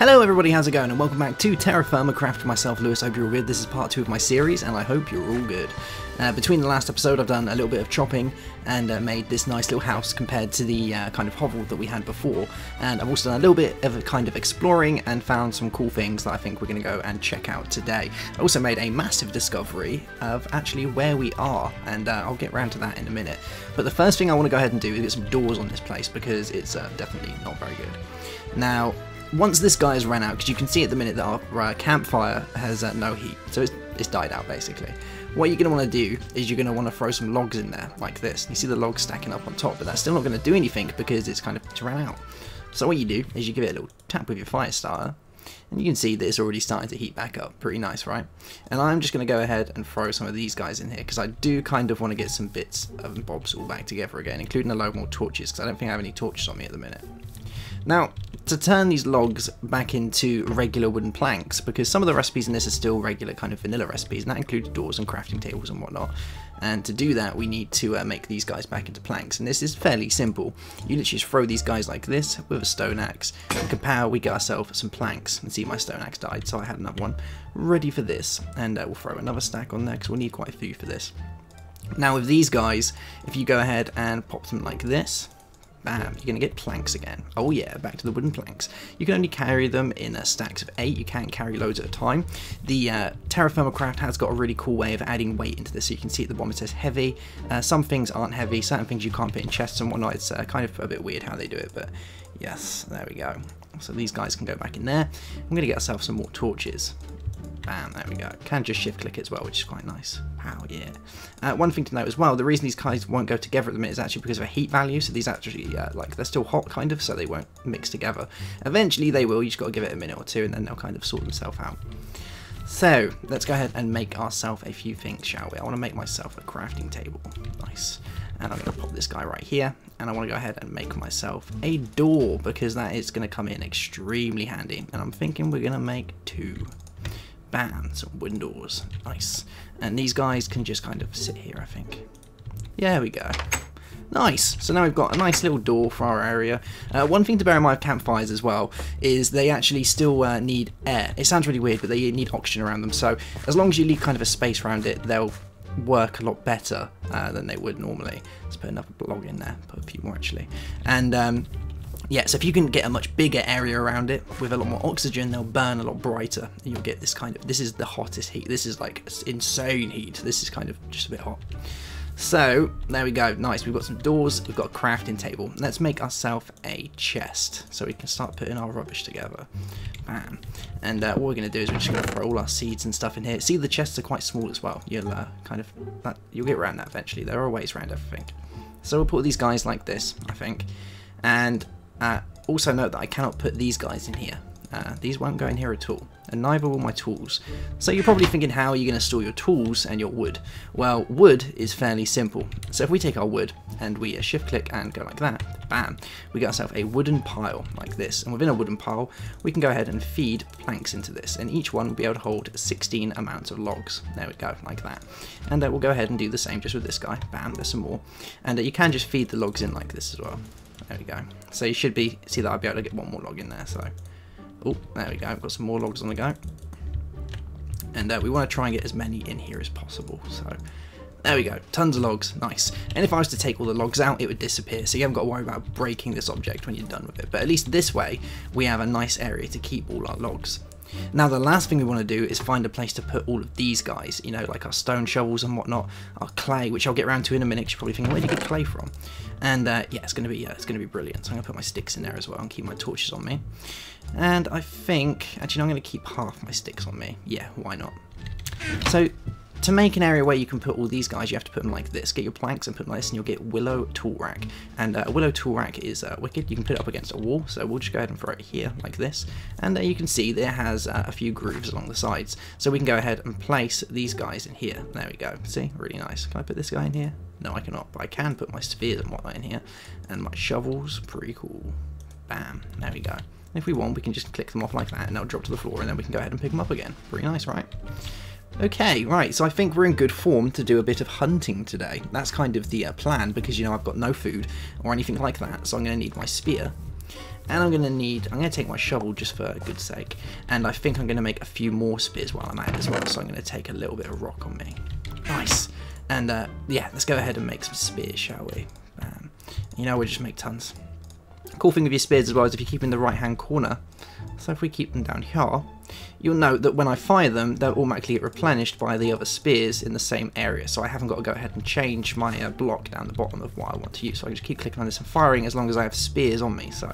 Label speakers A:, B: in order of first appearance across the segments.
A: Hello everybody, how's it going? And welcome back to TerraFirmaCraft. Myself, Lewis, I hope you're all good. This is part 2 of my series, and I hope you're all good. Between the last episode, I've done a little bit of chopping and made this nice little house compared to the kind of hovel that we had before. And I've also done a little bit of a kind of exploring and found some cool things that I think we're going to go and check out today. I also made a massive discovery of actually where we are, and I'll get around to that in a minute. But the first thing I want to go ahead and do is get some doors on this place, because it's definitely not very good. Now, once this guy has ran out, because you can see at the minute that our campfire has no heat, so it's died out basically. What you're going to want to do is you're going to want to throw some logs in there, like this. You see the logs stacking up on top, but that's still not going to do anything because it's ran out. So what you do is you give it a little tap with your fire starter, and you can see that it's already starting to heat back up. Pretty nice, right? And I'm just going to go ahead and throw some of these guys in here, because I do kind of want to get some bits and bobs all back together again, including a load more torches, because I don't think I have any torches on me at the minute. Now, to turn these logs back into regular wooden planks, because some of the recipes in this are still regular kind of vanilla recipes, and that includes doors and crafting tables and whatnot. And to do that, we need to make these guys back into planks, and this is fairly simple. You literally just throw these guys like this with a stone axe, and kapow, we get ourselves some planks. And see, my stone axe died, so I had another one ready for this, and we'll throw another stack on there because we'll need quite a few for this. Now with these guys, if you go ahead and pop them like this, bam, you're going to get planks again. Oh yeah, back to the wooden planks. You can only carry them in stacks of 8, you can't carry loads at a time. The TerraFirmaCraft has got a really cool way of adding weight into this, so you can see at the bottom it says heavy. Some things aren't heavy, certain things you can't put in chests and whatnot. It's kind of a bit weird how they do it, but yes, there we go. So these guys can go back in there. I'm going to get ourselves some more torches. Bam, there we go. Can just shift click it as well, which is quite nice. Wow, yeah. One thing to note as well, the reason these guys won't go together at the minute is actually because of a heat value. So these actually, like, they're still hot kind of, so they won't mix together. Eventually they will, you just got to give it a minute or two, and then they'll kind of sort themselves out. So let's go ahead and make ourselves a few things, shall we? I want to make myself a crafting table. Nice. And I'm going to pop this guy right here, and I want to go ahead and make myself a door, because that is going to come in extremely handy. And I'm thinking we're going to make 2. Bam, some windows. Nice. And these guys can just kind of sit here, I think. Yeah, there we go. Nice. So now we've got a nice little door for our area. One thing to bear in mind with campfires as well is they actually still need air. It sounds really weird, but they need oxygen around them. So as long as you leave kind of a space around it, they'll work a lot better than they would normally. Let's put another log in there. Put a few more actually. And yeah, so if you can get a much bigger area around it with a lot more oxygen, they'll burn a lot brighter. And you'll get this kind of, this is the hottest heat. This is like insane heat. This is kind of just a bit hot. So there we go. Nice. We've got some doors. We've got a crafting table. Let's make ourselves a chest so we can start putting our rubbish together. Bam. And what we're going to do is we're just going to throw all our seeds and stuff in here. See, the chests are quite small as well. You'll you'll get around that eventually. There are ways around everything. So we'll put these guys like this, I think. And also note that I cannot put these guys in here. These won't go in here at all, and neither will my tools. So you're probably thinking, how are you going to store your tools and your wood? Well, wood is fairly simple. So if we take our wood and we shift click and go like that, bam, we get ourselves a wooden pile like this. And within a wooden pile, we can go ahead and feed planks into this, and each one will be able to hold 16 amounts of logs. There we go, like that. And we'll go ahead and do the same just with this guy. Bam, there's some more. And you can just feed the logs in like this as well. There we go. So you should see that I'll be able to get one more log in there. So, oh, there we go. I've got some more logs on the go. And we want to try and get as many in here as possible. So, there we go. Tons of logs. Nice. And if I was to take all the logs out, it would disappear. So you haven't got to worry about breaking this object when you're done with it. But at least this way, we have a nice area to keep all our logs. Now the last thing we want to do is find a place to put all of these guys, you know, like our stone shovels and whatnot, our clay, which I'll get around to in a minute. You're probably thinking, where do you get clay from? And yeah, it's going to be brilliant. So I'm going to put my sticks in there as well and keep my torches on me. And I think, actually, I'm going to keep half my sticks on me. Yeah, why not? So to make an area where you can put all these guys, you have to put them like this. Get your planks and put them like this, and you'll get willow tool rack. And a willow tool rack is wicked. You can put it up against a wall, so we'll just go ahead and throw it here like this. And you can see there has a few grooves along the sides, so we can go ahead and place these guys in here. There we go. See, really nice. Can I put this guy in here? No, I cannot, but I can put my spears and whatnot in here, and my shovels. Pretty cool. Bam. There we go. And if we want, we can just click them off like that, and they'll drop to the floor, and then we can go ahead and pick them up again. Pretty nice, right? Okay, right, so I think we're in good form to do a bit of hunting today. That's kind of the plan, because, you know, I've got no food or anything like that, so I'm going to need my spear. And I'm going to take my shovel just for good sake. And I think I'm going to make a few more spears while I'm at it as well. So I'm going to take a little bit of rock on me. Nice. And yeah, let's go ahead and make some spears, shall we? You know, we'll just make tons. Cool thing with your spears as well is if you keep in the right hand corner. So if we keep them down here, you'll note that when I fire them, they'll automatically get replenished by the other spears in the same area. So I haven't got to go ahead and change my block down the bottom of what I want to use. So I can just keep clicking on this and firing as long as I have spears on me. So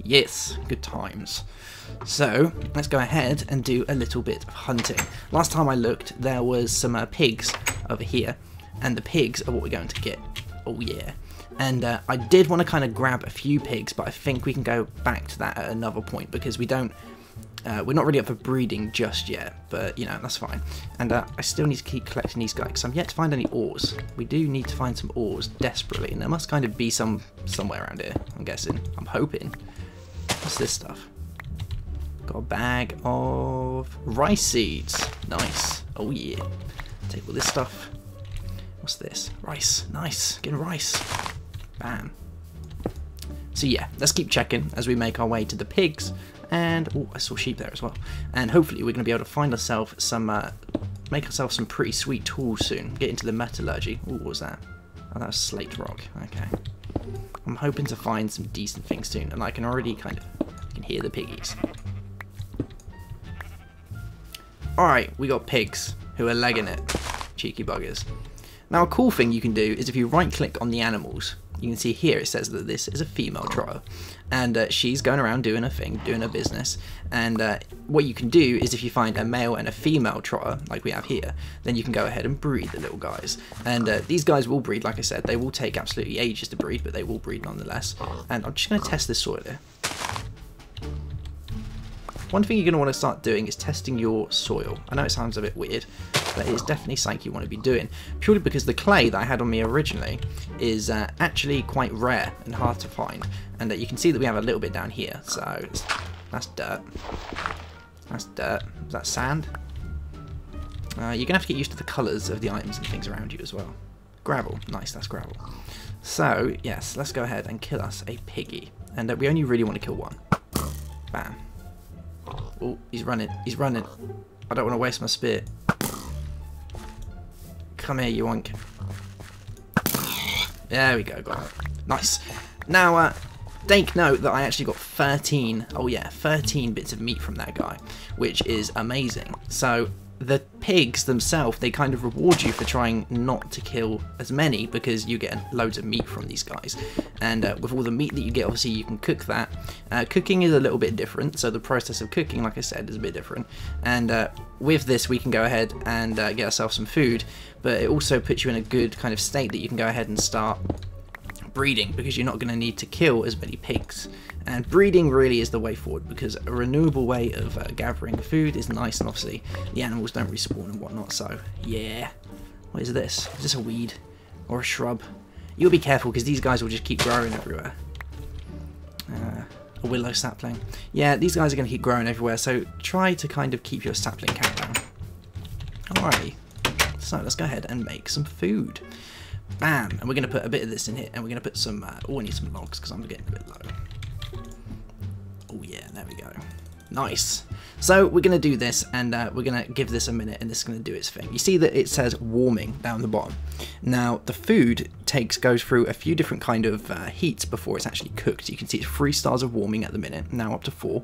A: yes, good times. So let's go ahead and do a little bit of hunting. Last time I looked, there was some pigs over here, and the pigs are what we're going to get. Oh yeah. And I did want to kind of grab a few pigs, but I think we can go back to that at another point because we're not really up for breeding just yet, but you know, that's fine. And I still need to keep collecting these guys because I'm yet to find any ores. We do need to find some ores desperately, and there must kind of be some somewhere around here, I'm guessing. I'm hoping. What's this stuff? Got a bag of rice seeds. Nice. Oh yeah. Take all this stuff. What's this? Rice. Nice. Getting rice. Bam. So yeah, let's keep checking as we make our way to the pigs. And oh, I saw sheep there as well. And hopefully we're going to be able to find ourselves some, make ourselves some pretty sweet tools soon. Get into the metallurgy. Oh, what was that? Oh, that was slate rock. Okay. I'm hoping to find some decent things soon, and I can already I can hear the piggies. Alright, we got pigs who are legging it. Cheeky buggers. Now a cool thing you can do is if you right click on the animals, you can see here it says that this is a female trotter, and she's going around doing her thing, doing her business. And what you can do is if you find a male and a female trotter, like we have here, then you can go ahead and breed the little guys. And these guys will breed, like I said. They will take absolutely ages to breed, but they will breed nonetheless. And I'm just going to test this soil here. One thing you're going to want to start doing is testing your soil. I know it sounds a bit weird, but it's definitely something you want to be doing. Purely because the clay that I had on me originally is actually quite rare and hard to find. And you can see that we have a little bit down here. So that's dirt. That's dirt. Is that sand? You're going to have to get used to the colours of the items and things around you as well. Gravel. Nice, that's gravel. So, yes, let's go ahead and kill us a piggy. And we only really want to kill one. Bam. Oh, he's running. He's running. I don't want to waste my spear. Come here, you wonk. There we go, got it. Nice. Now, take note that I actually got 13, oh yeah, 13 bits of meat from that guy, which is amazing. So, the pigs themselves, they kind of reward you for trying not to kill as many because you get loads of meat from these guys. And with all the meat that you get, obviously you can cook that. Cooking is a little bit different, so the process of cooking, like I said, is a bit different. And with this we can go ahead and get ourselves some food, but it also puts you in a good kind of state that you can go ahead and start breeding because you're not going to need to kill as many pigs. And breeding really is the way forward because a renewable way of gathering food is nice, and obviously the animals don't respawn and whatnot. So yeah, what is this? Is this a weed or a shrub? You'll be careful because these guys will just keep growing everywhere. A willow sapling. Yeah, these guys are going to keep growing everywhere, so try to kind of keep your sapling count down. Alrighty, so let's go ahead and make some food. Bam! And we're going to put a bit of this in here, and we're going to put some, oh, I need some logs because I'm getting a bit low. Oh yeah, there we go. Nice. So we're going to do this, and we're going to give this a minute, and this is going to do its thing. You see that it says warming down the bottom. Now, the food goes through a few different kind of heats before it's actually cooked. You can see it's 3 stars of warming at the minute, now up to 4.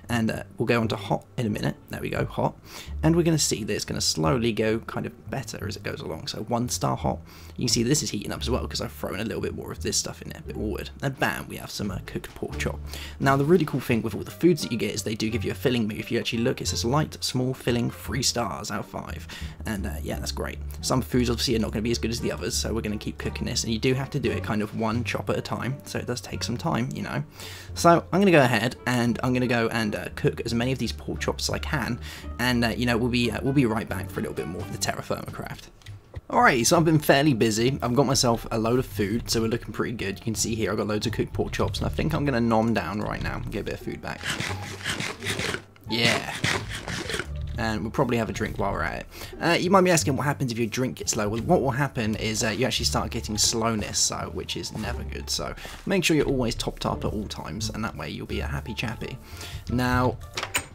A: And we'll go on to hot in a minute. There we go, hot. And we're going to see that it's going to slowly go kind of better as it goes along. So 1 star hot. You can see this is heating up as well because I've thrown a little bit more of this stuff in there, a bit more wood. And bam, we have some cooked pork chop. Now, the really cool thing with all the foods that you get is they do give you a filling meat. If you actually look, it says light, small, filling, 3 stars out of 5. And yeah, that's great. Some foods obviously are not going to be as good as the others, so we're going to keep cooking this. And you do have to do it kind of 1 chop at a time, so it does take some time, you know. So I'm going to go ahead and I'm going to go and cook as many of these pork chops as I can, and you know, we'll be right back for a little bit more of the TerraFirmaCraft. Alright, so I've been fairly busy. I've got myself a load of food, so we're looking pretty good. You can see here I've got loads of cooked pork chops, and I think I'm going to nom down right now and get a bit of food back. Yeah. and we'll probably have a drink while we're at it. You might be asking what happens if your drink gets low. Well, what will happen is you actually start getting slowness, which is never good. So make sure you're always topped up at all times, and that way you'll be a happy chappy. Now,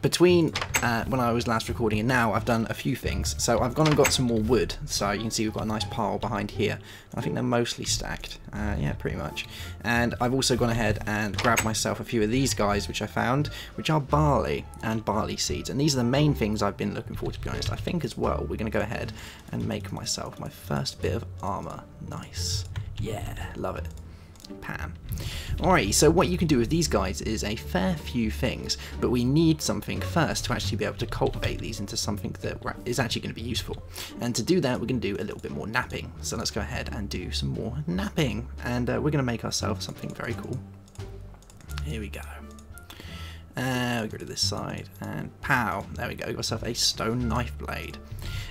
A: between when I was last recording and now, I've done a few things. So I've gone and got some more wood. So you can see we've got a nice pile behind here. I think they're mostly stacked. Yeah, pretty much. And I've also gone ahead and grabbed myself a few of these guys, which I found, which are barley and barley seeds. And these are the main things I've been looking for, to be honest. I think as well, we're going to go ahead and make myself my first bit of armor. Nice. Yeah, love it. Pam. Alrighty, so what you can do with these guys is a fair few things, but we need something first to actually be able to cultivate these into something that is actually going to be useful. And to do that, we're going to do a little bit more napping. So let's go ahead and do some more napping, and we're going to make ourselves something very cool. Here we go. We go to this side, and pow, there we go, got ourselves a stone knife blade.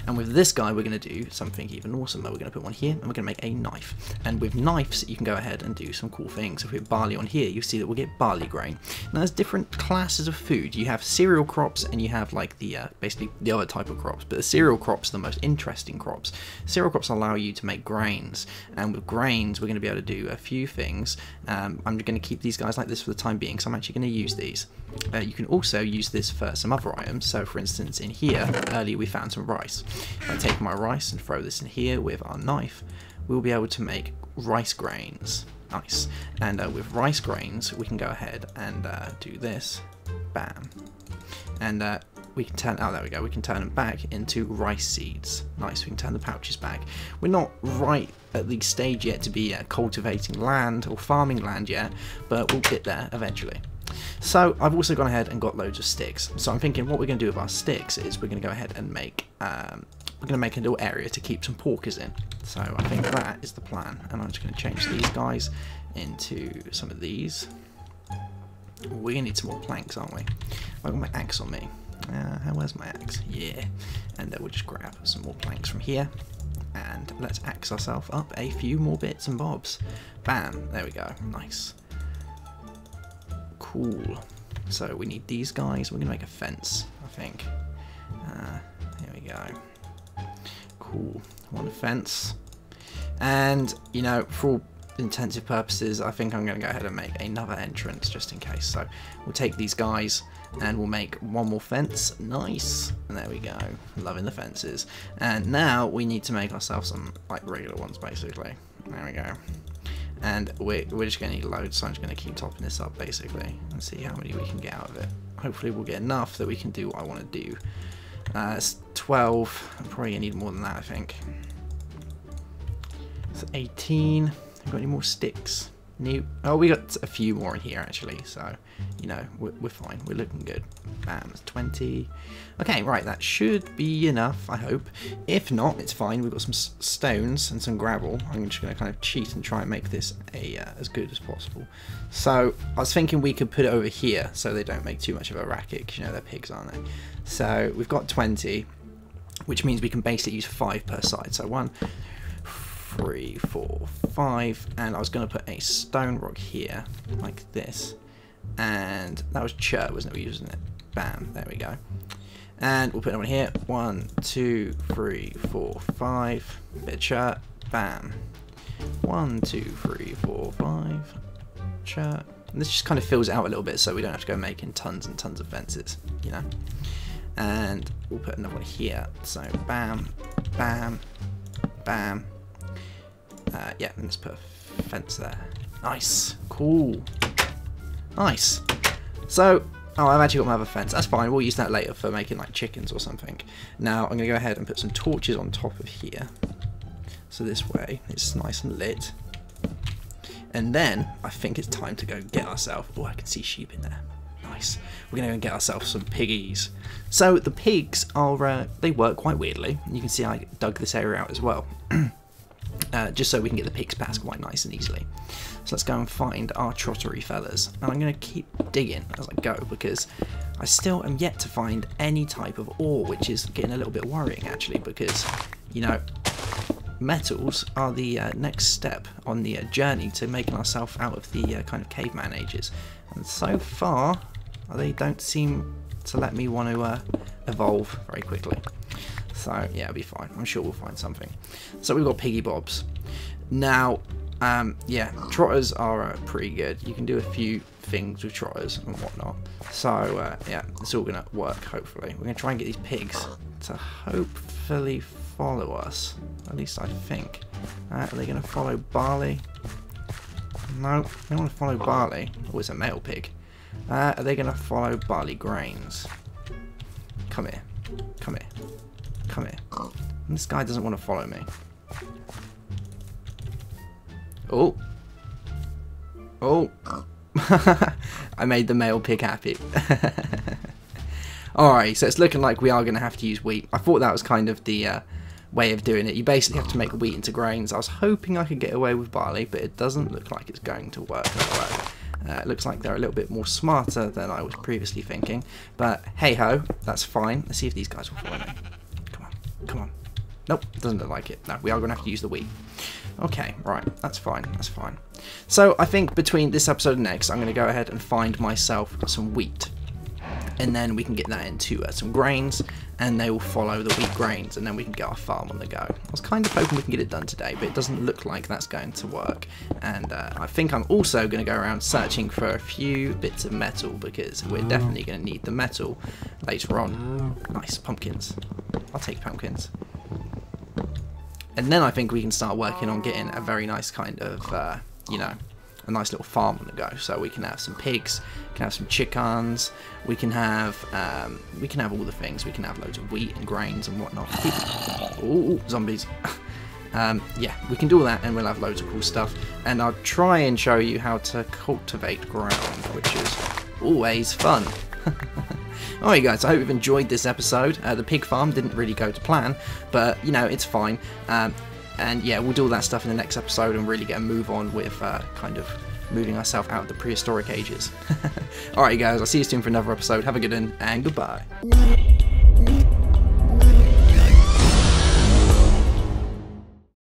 A: And with this guy, we're going to do something even awesomer. We're going to put one here, and we're going to make a knife. And with knives, you can go ahead and do some cool things. If we have barley on here, you see that we'll get barley grain. Now, there's different classes of food. You have cereal crops, and you have like the basically the other type of crops. But the cereal crops are the most interesting crops. Cereal crops allow you to make grains, and with grains, we're going to be able to do a few things. I'm going to keep these guys like this for the time being, so I'm actually going to use these. You can also use this for some other items. So, for instance, in here earlier we found some rice. If I take my rice and throw this in here with our knife, we'll be able to make rice grains. Nice. And with rice grains, we can go ahead and do this. Bam. And we can turn, oh there we go, we can turn them back into rice seeds. Nice, we can turn the pouches back. We're not right at the stage yet to be cultivating land or farming land yet, but we'll get there eventually. So I've also gone ahead and got loads of sticks. So I'm thinking what we're going to do with our sticks is we're going to go ahead and make we're going to make a little area to keep some porkers in. So I think that is the plan. And I'm just going to change these guys into some of these. We're going to need some more planks, aren't we? I've got my axe on me. Where's my axe? Yeah. And then we'll just grab some more planks from here. And let's axe ourselves up a few more bits and bobs. Bam. There we go. Nice. Cool. So we need these guys. We're going to make a fence, I think. Here we go. Cool. One fence. And, you know, for all intensive purposes, I think I'm going to go ahead and make another entrance just in case. So we'll take these guys and we'll make one more fence. Nice. And there we go. Loving the fences. And now we need to make ourselves some, like, regular ones, basically. There we go. And we're just going to need loads, so I'm just going to keep topping this up, basically, and see how many we can get out of it. Hopefully we'll get enough that we can do what I want to do. It's 12. I'm probably going to need more than that, I think. It's 18. Have we got any more sticks? Nope. Oh, we got a few more in here, actually, so, you know, we're fine. We're looking good. Bam, it's 20. Okay, right, that should be enough, I hope. If not, it's fine. We've got some stones and some gravel. I'm just going to kind of cheat and try and make this as good as possible. So, I was thinking we could put it over here so they don't make too much of a racket, because, you know, they're pigs, aren't they? So, we've got 20, which means we can basically use 5 per side. So, 1, 3, 4, 5, and I was going to put a stone rock here, like this, and that was chert, wasn't it? We were using it. Bam, there we go. And we'll put them on here. 1, 2, 3, 4, 5. Bit of chert. Bam. 1, 2, 3, 4, 5. Chert. And this just kind of fills it out a little bit, so we don't have to go making tons and tons of fences, you know. And we'll put another one here. So bam, bam, bam. Yeah, and let's put a fence there. Nice. Cool. Nice. So, oh, I've actually got my other fence. That's fine. We'll use that later for making, like, chickens or something. Now, I'm going to go ahead and put some torches on top of here. So this way, it's nice and lit. And then, I think it's time to go get ourselves... Oh, I can see sheep in there. Nice. We're going to go get ourselves some piggies. So, the pigs are... they work quite weirdly. You can see I dug this area out as well. Just so we can get the pigs past quite nice and easily. So let's go and find our trottery fellas. And I'm going to keep digging as I go, because I still am yet to find any type of ore, which is getting a little bit worrying actually, because, you know, metals are the next step on the journey to making ourselves out of the kind of caveman ages. And so far, they don't seem to let me want to evolve very quickly. So yeah, it'll be fine. I'm sure we'll find something. So we've got piggy bobs. Now, yeah, trotters are pretty good. You can do a few things with trotters and whatnot. So yeah, it's all gonna work. Hopefully, we're gonna try and get these pigs to hopefully follow us. At least I think. Are they gonna follow Barley? No, they don't want to follow Barley. Oh, it's a male pig. Are they gonna follow Barley Grains? Come here. Come here. Come here. And this guy doesn't want to follow me. Oh. Oh. I made the male pig happy. Alright, so it's looking like we are going to have to use wheat. I thought that was kind of the way of doing it. You basically have to make wheat into grains. I was hoping I could get away with barley, but it doesn't look like it's going to work that way. It looks like they're a little bit more smarter than I was previously thinking. But hey ho, that's fine. Let's see if these guys will follow me. Come on, come on. Nope, doesn't look like it. No, we are going to have to use the wheat. Okay, right, that's fine, that's fine. So I think between this episode and next, I'm going to go ahead and find myself some wheat. And then we can get that into some grains, and they will follow the wheat grains, and then we can get our farm on the go. I was kind of hoping we can get it done today, but it doesn't look like that's going to work. And I think I'm also going to go around searching for a few bits of metal, because we're definitely going to need the metal later on. Nice, pumpkins. I'll take pumpkins. And then I think we can start working on getting a very nice kind of, you know, a nice little farm on the go. So we can have some pigs, we can have some chickens, we can have all the things. We can have loads of wheat and grains and whatnot. Ooh, zombies. Yeah, we can do all that, and we'll have loads of cool stuff. And I'll try and show you how to cultivate ground, which is always fun. Alright guys, I hope you've enjoyed this episode. The pig farm didn't really go to plan, but you know, it's fine. And yeah, we'll do all that stuff in the next episode and really get a move on with kind of moving ourselves out of the prehistoric ages. Alright guys, I'll see you soon for another episode. Have a good one, and goodbye.